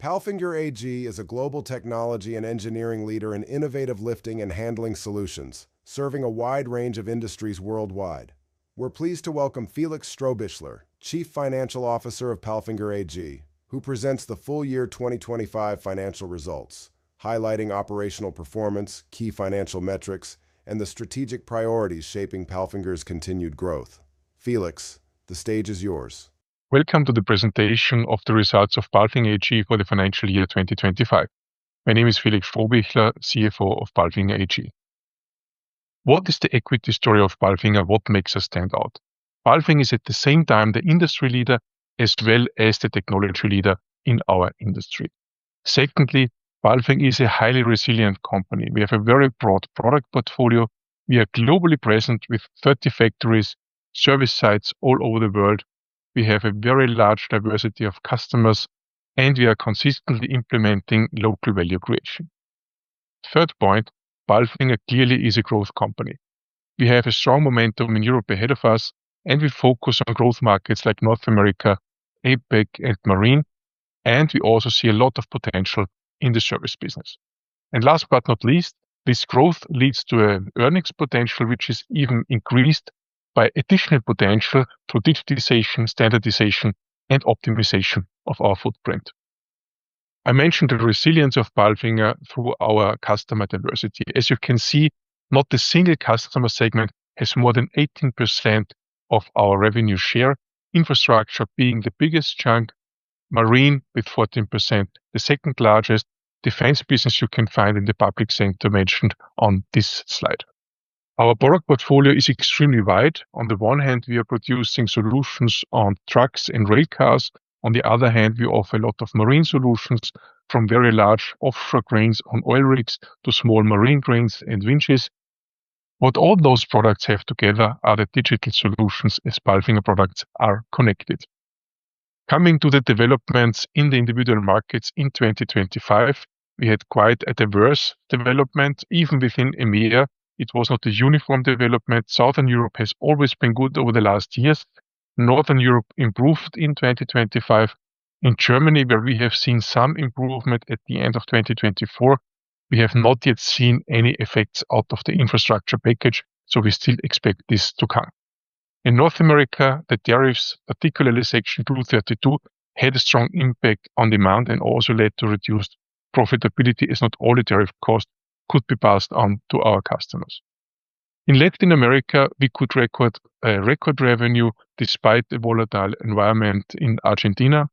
PALFINGER AG is a global technology and engineering leader in innovative lifting and handling solutions, serving a wide range of industries worldwide. We're pleased to welcome Felix Strohbichler, Chief Financial Officer of PALFINGER AG, who presents the full year 2025 financial results, highlighting operational performance, key financial metrics, and the strategic priorities shaping PALFINGER's continued growth. Felix, the stage is yours. Welcome to the presentation of the results of PALFINGER AG for the financial year 2025. My name is Felix Strohbichler, CFO of PALFINGER AG. What is the equity story of PALFINGER? What makes us stand out? PALFINGER is at the same time the industry leader as well as the technology leader in our industry. Secondly, PALFINGER is a highly resilient company. We have a very broad product portfolio. We are globally present with 30 factories, service sites all over the world. We have a very large diversity of customers, and we are consistently implementing local value creation. Third point, PALFINGER clearly is a growth company. We have a strong momentum in Europe ahead of us, and we focus on growth markets like North America, APAC, and Marine, and we also see a lot of potential in the service business. And last but not least, this growth leads to an earnings potential which is even increased by additional potential through digitization, standardization, and optimization of our footprint. I mentioned the resilience of PALFINGER through our customer diversity. As you can see, not a single customer segment has more than 18% of our revenue share, infrastructure being the biggest chunk, Marine with 14%, the second largest, defense business you can find in the public sector mentioned on this slide. Our product portfolio is extremely wide. On the one hand, we are producing solutions on trucks and rail cars. On the other hand, we offer a lot of marine solutions, from very large offshore cranes on oil rigs to small marine cranes and winches. What all those products have together are the digital solutions, as PALFINGER products are connected. Coming to the developments in the individual markets in 2025, we had quite a diverse development. Even within EMEA, it was not a uniform development. Southern Europe has always been good over the last years. Northern Europe improved in 2025. In Germany, where we have seen some improvement at the end of 2024, we have not yet seen any effects out of the infrastructure package, so we still expect this to come. In North America, the tariffs, particularly Section 232, had a strong impact on demand and also led to reduced profitability, as not all the tariff costs could be passed on to our customers. In Latin America, we could record a record revenue despite the volatile environment in Argentina.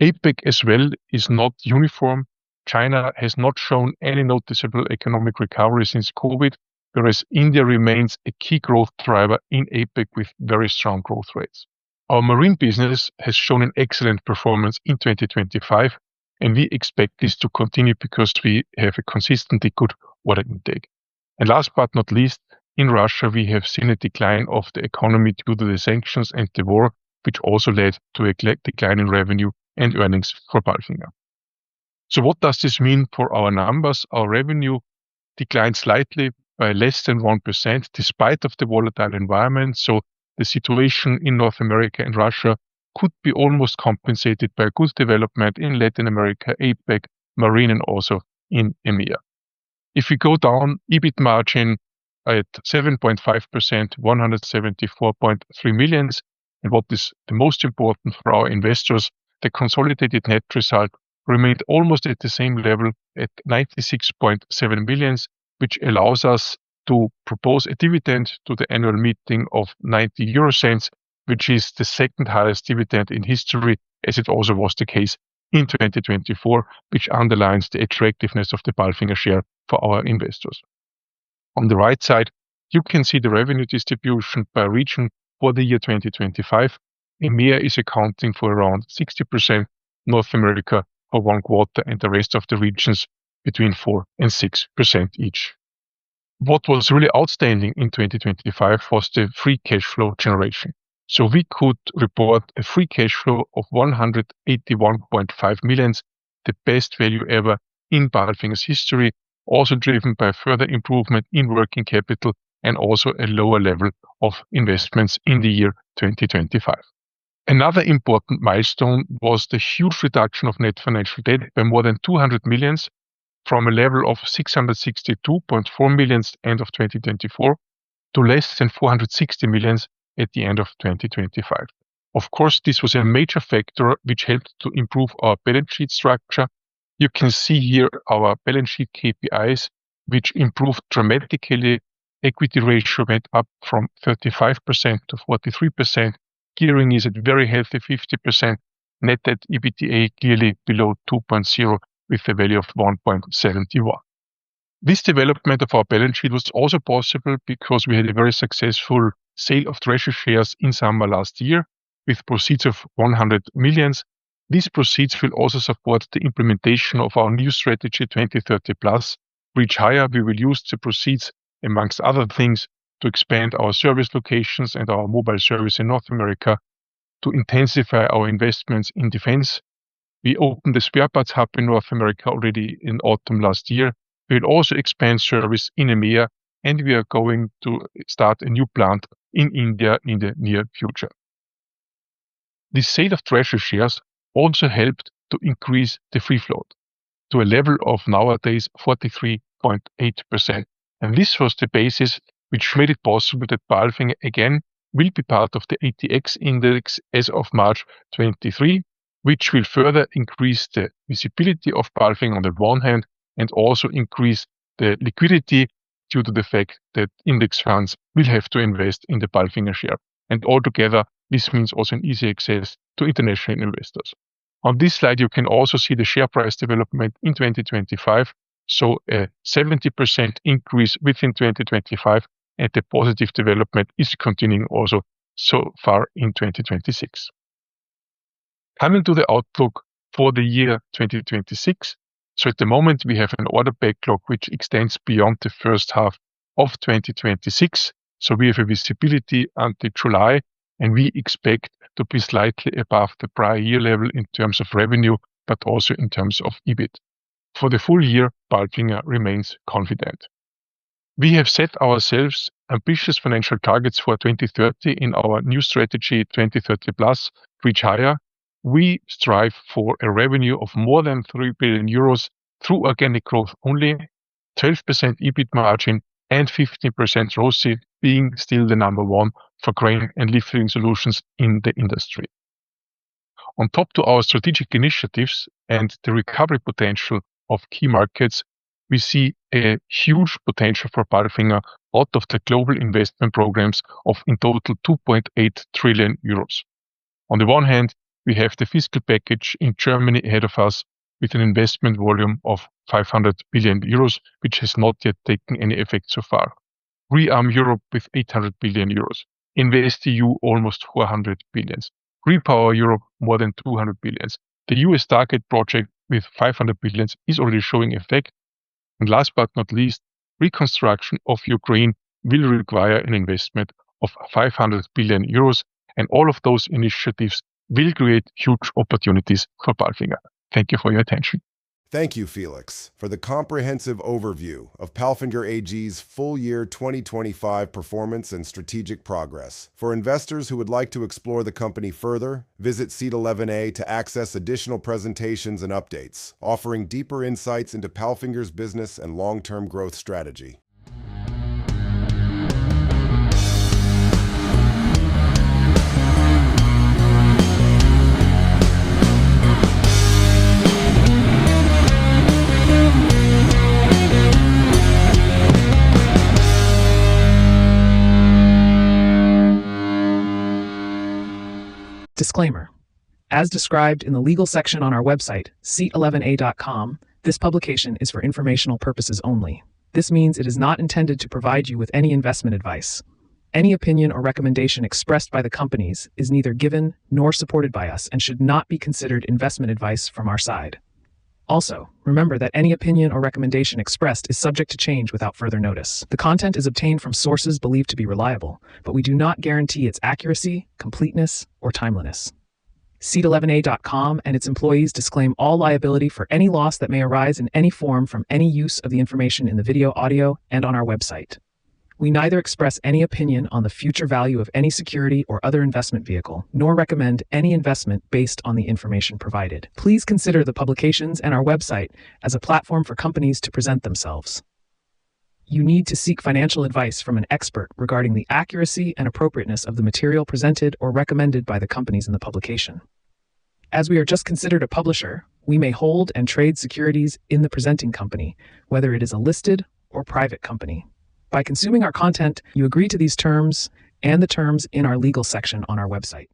APAC as well is not uniform. China has not shown any noticeable economic recovery since COVID, whereas India remains a key growth driver in APAC with very strong growth rates. Our marine business has shown an excellent performance in 2025, and we expect this to continue because we have a consistently good order intake. And last but not least, in Russia, we have seen a decline of the economy due to the sanctions and the war, which also led to a decline in revenue and earnings for PALFINGER. So what does this mean for our numbers? Our revenue declined slightly by less than 1% despite of the volatile environment. So the situation in North America and Russia could be almost compensated by good development in Latin America, APAC, Marine, and also in EMEA. If we go down, EBIT margin at 7.5%, 174.3 million. And what is the most important for our investors, the consolidated net result remained almost at the same level at 96.7 million, which allows us to propose a dividend to the annual meeting of 0.90, which is the second highest dividend in history, as it also was the case in 2024, which underlines the attractiveness of the PALFINGER share for our investors. On the right side, you can see the revenue distribution by region for the year 2025. EMEA is accounting for around 60%, North America for 1/4, and the rest of the regions between 4 and 6% each. What was really outstanding in 2025 was the free cash flow generation. So we could report a free cash flow of 181.5 million, the best value ever in PALFINGER's history, also driven by further improvement in working capital and also a lower level of investments in the year 2025. Another important milestone was the huge reduction of net financial debt by more than 200 million from a level of 662.4 million end of 2024 to less than 460 million at the end of 2025. Of course, this was a major factor which helped to improve our balance sheet structure. You can see here our balance sheet KPIs, which improved dramatically. Equity ratio went up from 35% to 43%. Gearing is at very healthy 50%. Net debt EBITDA clearly below 2.0 with a value of 1.71. This development of our balance sheet was also possible because we had a very successful sale of treasury shares in summer last year with proceeds of 100 million. These proceeds will also support the implementation of our new strategy 2030 plus. Reach higher, we will use the proceeds, amongst other things, to expand our service locations and our mobile service in North America, to intensify our investments in defense. We opened the spare parts hub in North America already in autumn last year. We will also expand service in EMEA, and we are going to start a new plant in India in the near future. The sale of treasury shares also helped to increase the free float to a level of nowadays 43.8%. And this was the basis which made it possible that PALFINGER again will be part of the ATX Index as of March 23, which will further increase the visibility of PALFINGER on the one hand and also increase the liquidity due to the fact that index funds will have to invest in the PALFINGER share. And altogether, this means also an easy access to international investors. On this slide, you can also see the share price development in 2025. So a 70% increase within 2025, and the positive development is continuing also so far in 2026. Coming to the outlook for the year 2026. So at the moment, we have an order backlog which extends beyond the first half of 2026. So we have a visibility until July, and we expect to be slightly above the prior year level in terms of revenue, but also in terms of EBIT. For the full year, PALFINGER remains confident. We have set ourselves ambitious financial targets for 2030 in our new strategy 2030 plus, Reach Higher. We strive for a revenue of more than 3 billion euros through organic growth only, 12% EBIT margin, and 15% ROCE, being still the number one for crane and lifting solutions in the industry. On top to our strategic initiatives and the recovery potential of key markets, we see a huge potential for PALFINGER out of the global investment programs of in total 2.8 trillion euros. On the one hand, we have the fiscal package in Germany ahead of us with an investment volume of 500 billion euros, which has not yet taken any effect so far. Rearm Europe with 800 billion euros. InvestEU almost 400 billion. Repower Europe more than 200 billion. The US target project with 500 billion is already showing effect. And last but not least, reconstruction of Ukraine will require an investment of 500 billion euros, and all of those initiatives will create huge opportunities for PALFINGER. Thank you for your attention. Thank you, Felix, for the comprehensive overview of PALFINGER AG's full year 2025 performance and strategic progress. For investors who would like to explore the company further, visit Seat 11A to access additional presentations and updates, offering deeper insights into PALFINGER's business and long-term growth strategy. Disclaimer. As described in the legal section on our website, seat11a.com, this publication is for informational purposes only. This means it is not intended to provide you with any investment advice. Any opinion or recommendation expressed by the companies is neither given nor supported by us and should not be considered investment advice from our side. Also, remember that any opinion or recommendation expressed is subject to change without further notice. The content is obtained from sources believed to be reliable, but we do not guarantee its accuracy, completeness, or timeliness. Seat11a.com and its employees disclaim all liability for any loss that may arise in any form from any use of the information in the video, audio, and on our website. We neither express any opinion on the future value of any security or other investment vehicle, nor recommend any investment based on the information provided. Please consider the publications and our website as a platform for companies to present themselves. You need to seek financial advice from an expert regarding the accuracy and appropriateness of the material presented or recommended by the companies in the publication. As we are just considered a publisher, we may hold and trade securities in the presenting company, whether it is a listed or private company. By consuming our content, you agree to these terms and the terms in our legal section on our website.